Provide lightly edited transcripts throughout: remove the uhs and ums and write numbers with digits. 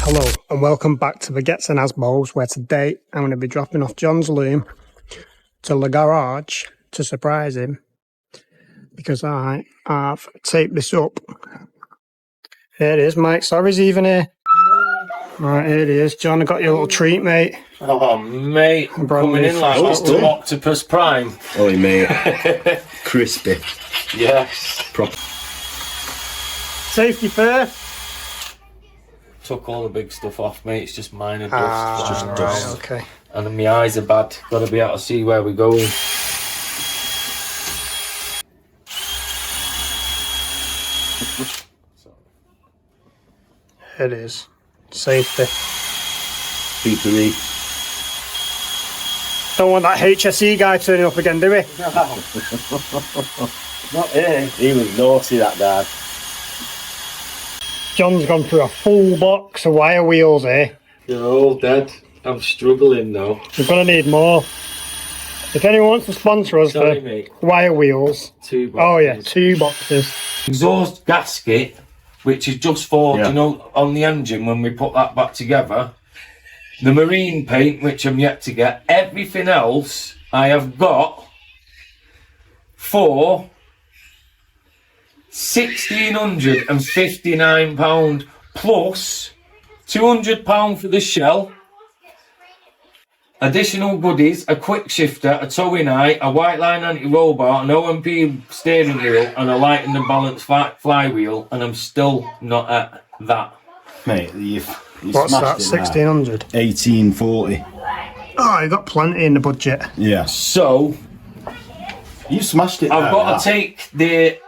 Hello and welcome back to Baguettes and Asbos, where today I'm going to be dropping off John's loom to the garage to surprise him because I have taped this up. Here it is, Mike. Sorry's even here. Right, here it is. John, I got you a little treat, mate. Oh, mate. Coming in like Octopus Prime. Oh, mate. Crispy. Yes. Proper. Safety first. Took all the big stuff off, mate. It's just minor dust. It's just dust. Right, okay. And then my eyes are bad. Got to be able to see where we're going. It is. Safety. Peepery. Don't want that HSE guy turning up again, do we? Not here. He was naughty, that guy. John's gone through a full box of wire wheels here. They're all dead. I'm struggling though. We're going to need more. If anyone wants to sponsor us for mate. wire wheels. 2 boxes. Oh yeah, 2 boxes. Exhaust gasket, which is just for, Yeah. you know, on the engine when we put that back together. The marine paint, which I'm yet to get. Everything else I have got for £1,659 plus £200 for the shell. Additional goodies, a quick shifter, a towing eye, a white line anti-roll bar, an OMP steering wheel and a light and the balance flywheel, and I'm still not at that. Mate, you What's that? 1600. 1840. Oh, you got plenty in the budget. Yeah. So You smashed it. I've got to take the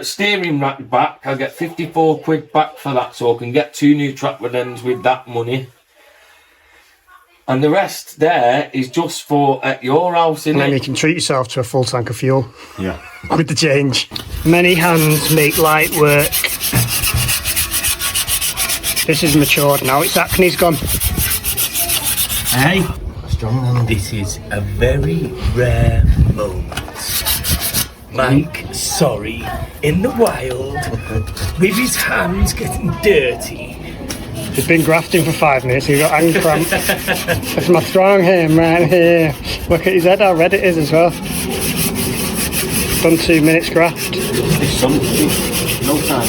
steering rack back. I'll get 54 quid back for that, so I can get 2 new track rod ends with that money. And the rest there is just for at your house, And then you innit? can treat yourself to a full tank of fuel Yeah. with the change. Many hands make light work. This is matured now. It's acne's gone. Hey, this is a very rare moment. Mike, sorry, in the wild, with his hands getting dirty. He's been grafting for 5 minutes. He's got hand cramp. That's my strong hand right here. Look at his head, how red it is as well. Done 2 minutes graft. It's something. No time.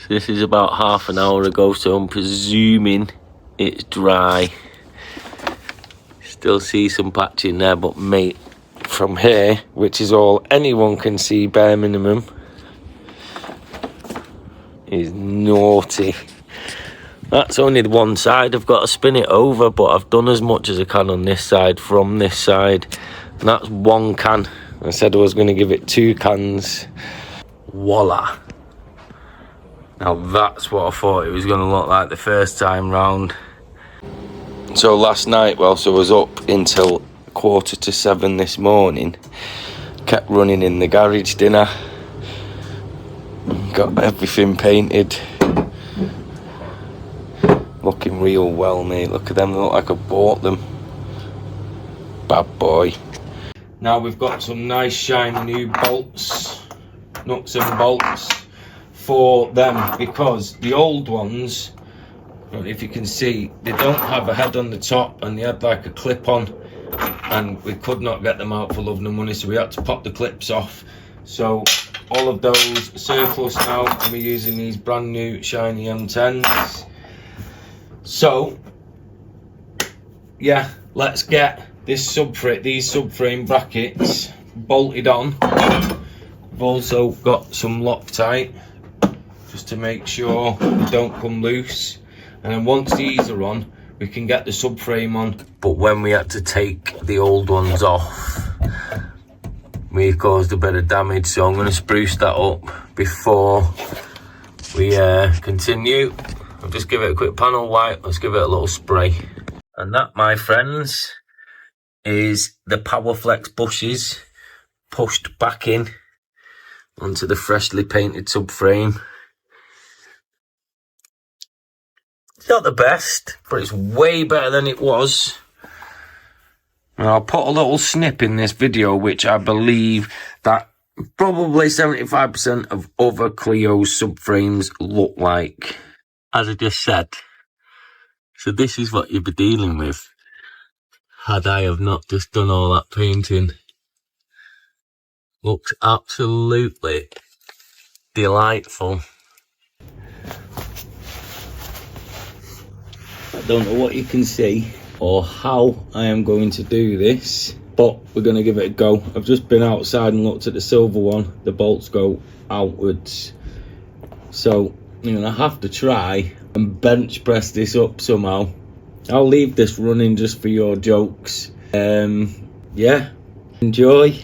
This is about half an hour ago, so I'm presuming it's dry. Still see some patching there, but mate, from here, which is all anyone can see bare minimum, is naughty. That's only the one side. I've got to spin it over, but I've done as much as I can on this side from this side, and that's 1 can. I said I was going to give it 2 cans. Voila. Now that's what I thought it was going to look like the first time round. So last night, whilst I was up until 6:45 this morning, kept running in the garage dinner, got everything painted, looking real well, mate. Look at them, they look like I bought them. Bad boy. Now we've got some nice shiny new bolts, nuts and bolts for them, because the old ones, if you can see, they don't have a head on the top, and they had like a clip on, and we could not get them out for love nor money, so we had to pop the clips off. So all of those surplus now, and we're using these brand new shiny M10s. So yeah, let's get this these subframe brackets bolted on. We've also got some Loctite just to make sure they don't come loose, and then once these are on, we can get the subframe on. But when we had to take the old ones off, we caused a bit of damage, so I'm going to spruce that up before we continue. I'll just give it a quick panel wipe. Let's give it a little spray. And that, my friends, is the Powerflex bushes pushed back in onto the freshly painted subframe. It's not the best, but it's way better than it was. And I'll put a little snip in this video, which I believe that probably 75% of other Clio subframes look like. As I just said, so this is what you'd be dealing with had I have not just done all that painting. Looks absolutely delightful. I don't know what you can see or how I am going to do this, but we're going to give it a go. I've just been outside and looked at the silver one. The bolts go outwards, so I'm going to have to try and bench press this up somehow. I'll leave this running just for your jokes. Yeah, enjoy.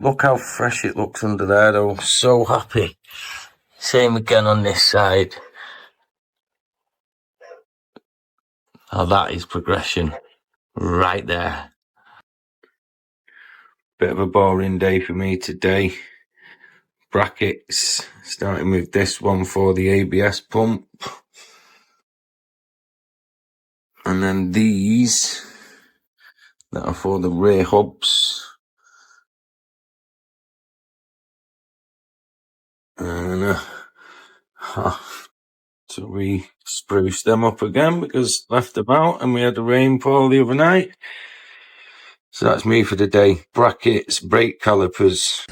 Look how fresh it looks under there though, so happy. Same again on this side. Oh, that is progression right there. Bit of a boring day for me today. Brackets, starting with this one for the ABS pump. And then these that are for the rear hubs. And so we spruced them up again because left them out and we had a rainfall the other night. So that's me for the day. Brackets, brake calipers.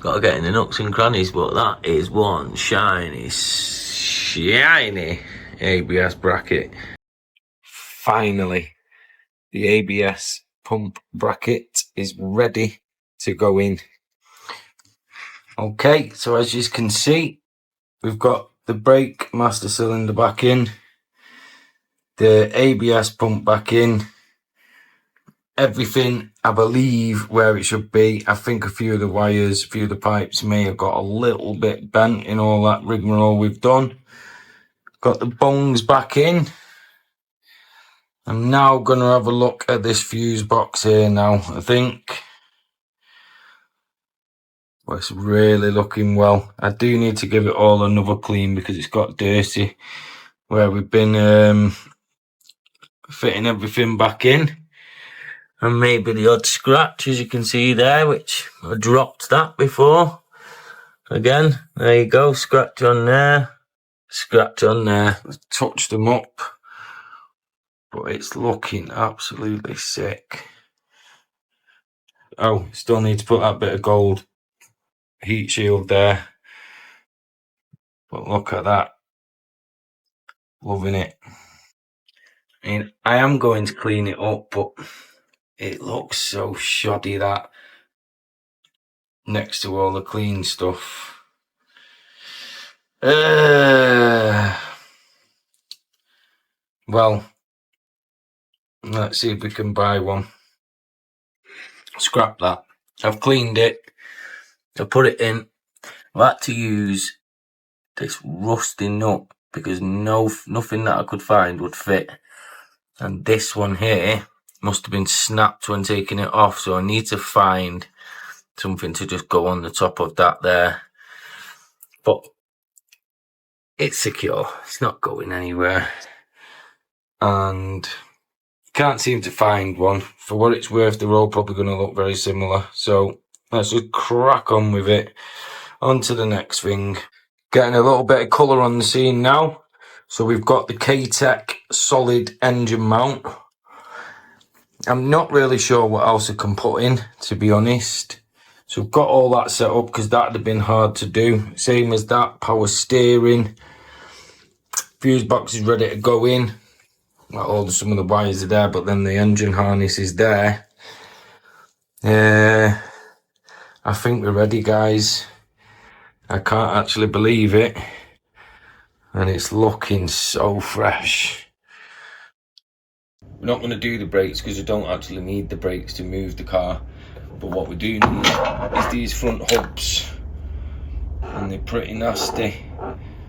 Got to get in the nooks and crannies, but that is one shiny ABS bracket. Finally, the ABS pump bracket is ready to go in. Okay, so as you can see, we've got the brake master cylinder back in, the ABS pump back in, everything I believe where it should be. I think a few of the wires, a few of the pipes may have got a little bit bent in all that rigmarole we've done. Got the bongs back in. I'm now going to have a look at this fuse box here now. I think it's really looking well. I do need to give it all another clean because it's got dirty where we've been fitting everything back in. And maybe the odd scratch, as you can see there, which I dropped that before. Again, there you go, scratch on there, scratch on there. Let's touch them up, but it's looking absolutely sick. Oh, still need to put that bit of gold heat shield there. But look at that. Loving it. I mean, I am going to clean it up, but it looks so shoddy that next to all the clean stuff. Well, let's see if we can buy one. Scrap that. I've cleaned it. I put it in. I've had to use this rusty nut because nothing that I could find would fit. And this one here must have been snapped when taking it off. So I need to find something to just go on the top of that there. But it's secure. It's not going anywhere. And can't seem to find one. For what it's worth, they're all probably going to look very similar. So let's just crack on with it. On to the next thing. Getting a little bit of colour on the scene now. So we've got the K-Tech solid engine mount. I'm not really sure what else I can put in, to be honest. So we've got all that set up because that would have been hard to do. Same as that, power steering. Fuse box is ready to go in. Well, some of the wires are there, but then the engine harness is there. I think we're ready, guys. I can't actually believe it. And it's looking so fresh. We're not going to do the brakes because we don't actually need the brakes to move the car. But what we do need is these front hubs, and they're pretty nasty.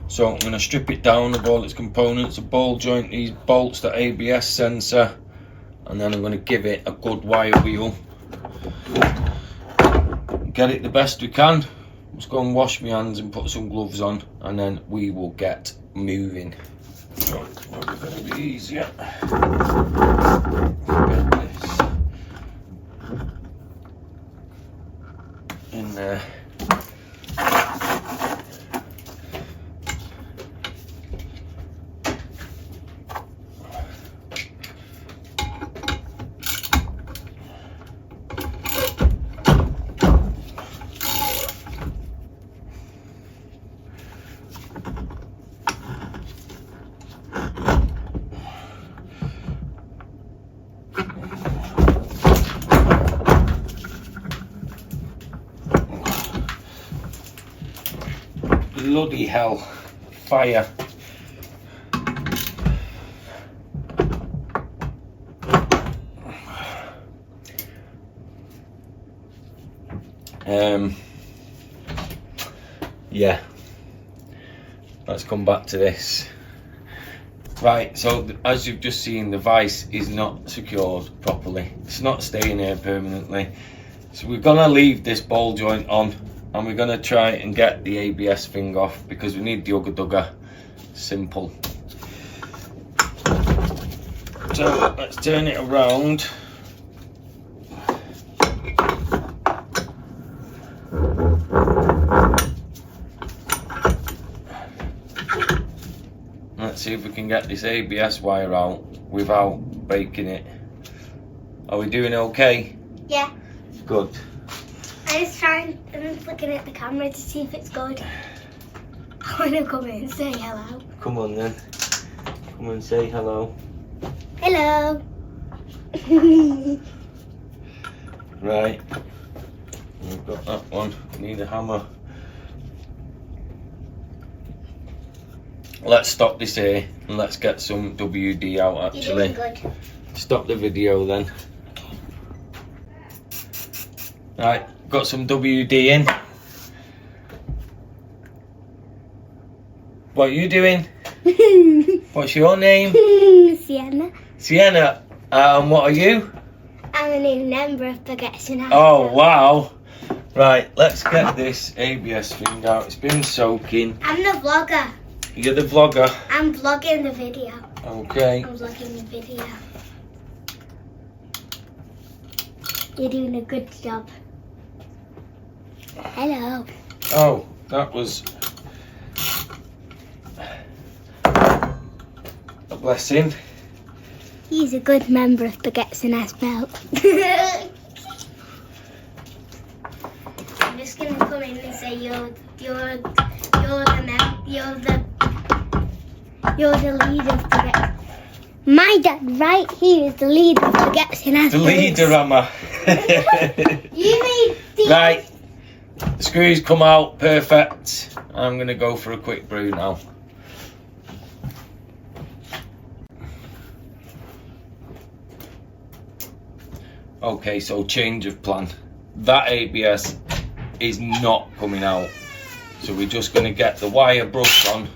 So I'm going to strip it down of all its components, a ball joint, these bolts, the ABS sensor, and then I'm going to give it a good wire wheel. Get it the best we can. Just go and wash my hands and put some gloves on, and then we will get moving. So it's probably going to be easier. Get this in there. Bloody hell, fire. Yeah, let's come back to this. Right, so as you've just seen, the vice is not secured properly. It's not staying here permanently. So we're gonna leave this ball joint on, and we're going to try and get the ABS thing off because we need the ugga dugga. Simple. So let's turn it around. Let's see if we can get this ABS wire out without breaking it. Are we doing okay? Yeah. Good. I'm looking at the camera to see if it's good. I want to come in and say hello. Come on then. Come and say hello. Hello. Right. We've got that one. Need a hammer. Let's stop this here and let's get some WD out actually. You're doing good. Stop the video then. Right, got some WD in. What are you doing? What's your name? Sienna. Sienna. What are you? I'm a new member of Baguette and Oh wow. Right, let's get this ABS thing out. It's been soaking. I'm the vlogger. You're the vlogger. I'm vlogging the video. Okay. I'm vlogging the video. You're doing a good job. Hello. Oh, that was a blessing. He's a good member of Baguette and Asbelt. I'm just gonna come in and say you're the leader of Baguette. My dad right here is the leader of Baguette and Asbelt. The leader, am I? You made these. Right. The screws come out perfect. I'm going to go for a quick brew now. Okay, so change of plan. That ABS is not coming out. So we're just going to get the wire brush on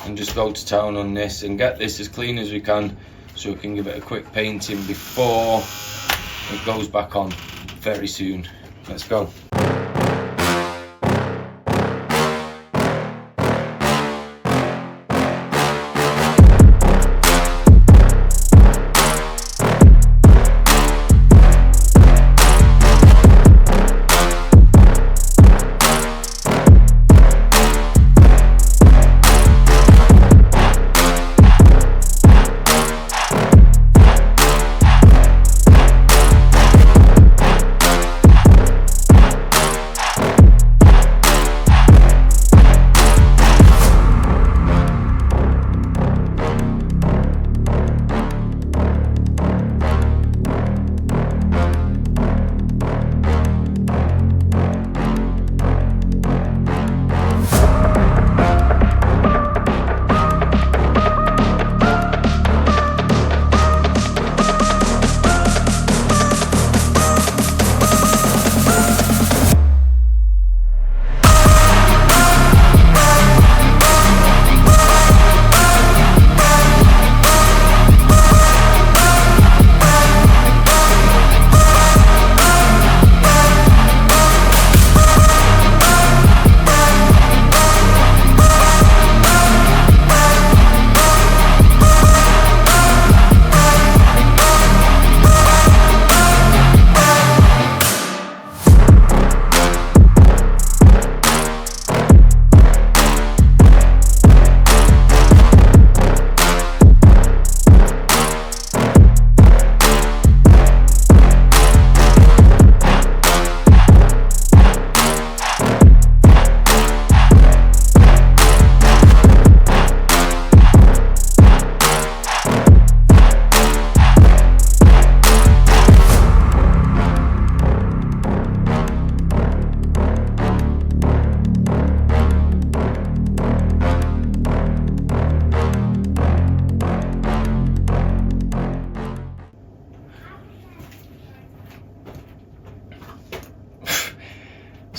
and just go to town on this and get this as clean as we can so we can give it a quick painting before it goes back on very soon. Let's go.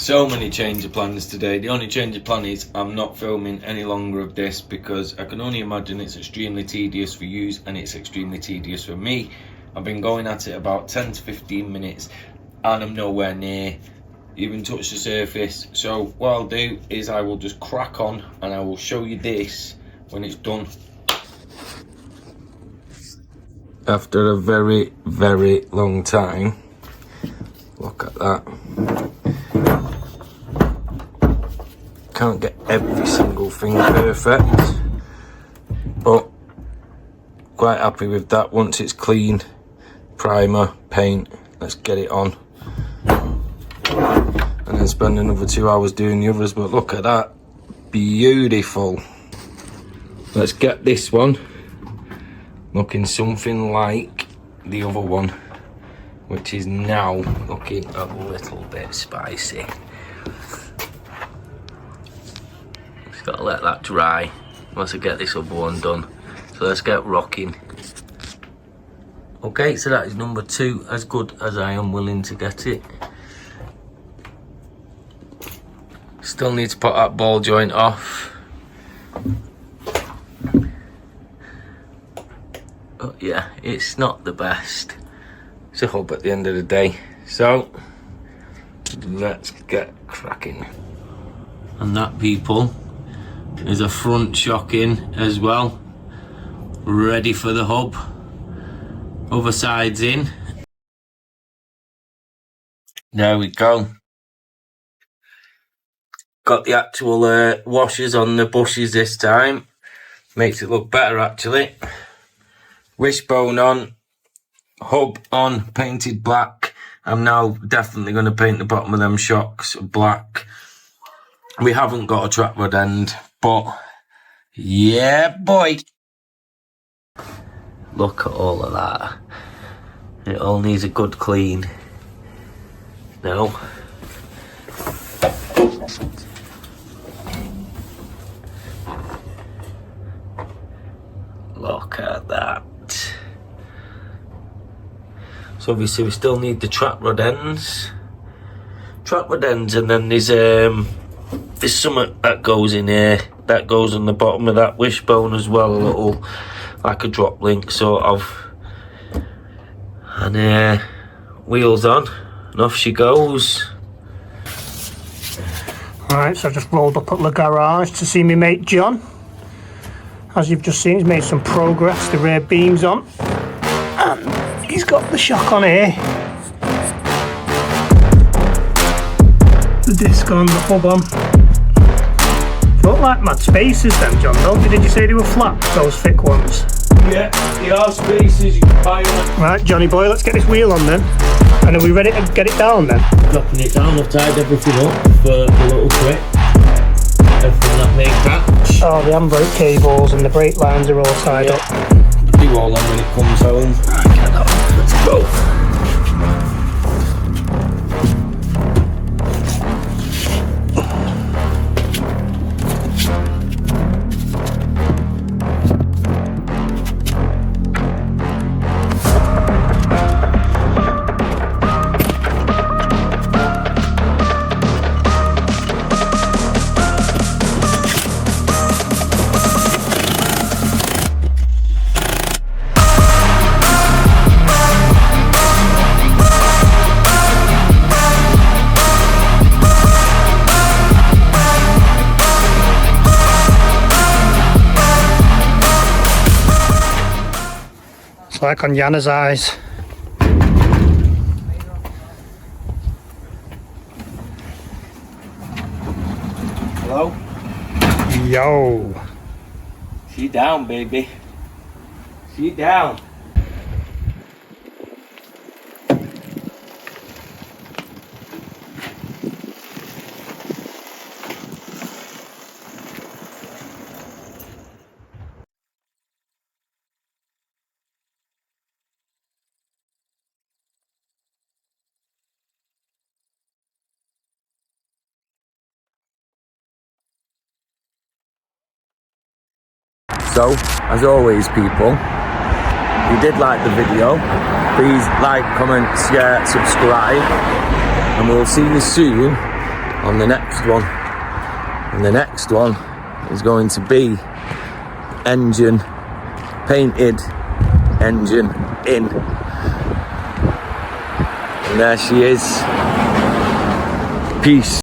So many change of plans today. The only change of plan is I'm not filming any longer of this because I can only imagine it's extremely tedious for you and it's extremely tedious for me. I've been going at it about 10 to 15 minutes and I'm nowhere near even touch the surface. So what I'll do is I will just crack on and I will show you this when it's done. After a very, very long time, look at that. Can't get every single thing perfect, but quite happy with that. Once it's clean, primer, paint, let's get it on. And then spend another 2 hours doing the others, but look at that. Beautiful. Let's get this one looking something like the other one, which is now looking a little bit spicy. Just gotta let that dry once I get this other one done. So let's get rocking. Okay, so that is number 2, as good as I am willing to get it. Still need to put that ball joint off. But yeah, it's not the best. It's a hub at the end of the day. So, let's get cracking. And that, people, is a front shock in as well. Ready for the hub. Other side's in. There we go. Got the actual washers on the bushes this time. Makes it look better actually. Wishbone on, hub on, painted black. I'm now definitely going to paint the bottom of them shocks black. We haven't got a trap rod end, but yeah, boy. Look at all of that. It all needs a good clean. Now, look at that. So obviously we still need the trap rod ends. Trap rod ends, and then there's something that goes in here. That goes on the bottom of that wishbone as well, a little, like a drop link sort of. And wheels on, and off she goes. Alright, so I just rolled up at the garage to see my mate John. As you've just seen, he's made some progress. The rear beam's on. And he's got the shock on here. The disc on, the hub on. Look like mad spaces then, John, don't you? Did you say they were flat, those thick ones? Yeah, the R spaces you can buy on. Right, Johnny boy, let's get this wheel on then. And are we ready to get it down then? Dropping it down, I've tied everything up for the little trip. Everything that may catch. Oh, the handbrake cables and the brake lines are all tied up. Do all them when it comes home. Let's go. Like on Yana's eyes. Hello? Yo. She down, baby. She down. So, as always, people, if you did like the video, please like, comment, share, subscribe, and we'll see you soon on the next one. And the next one is going to be engine painted, engine in. And there she is. Peace.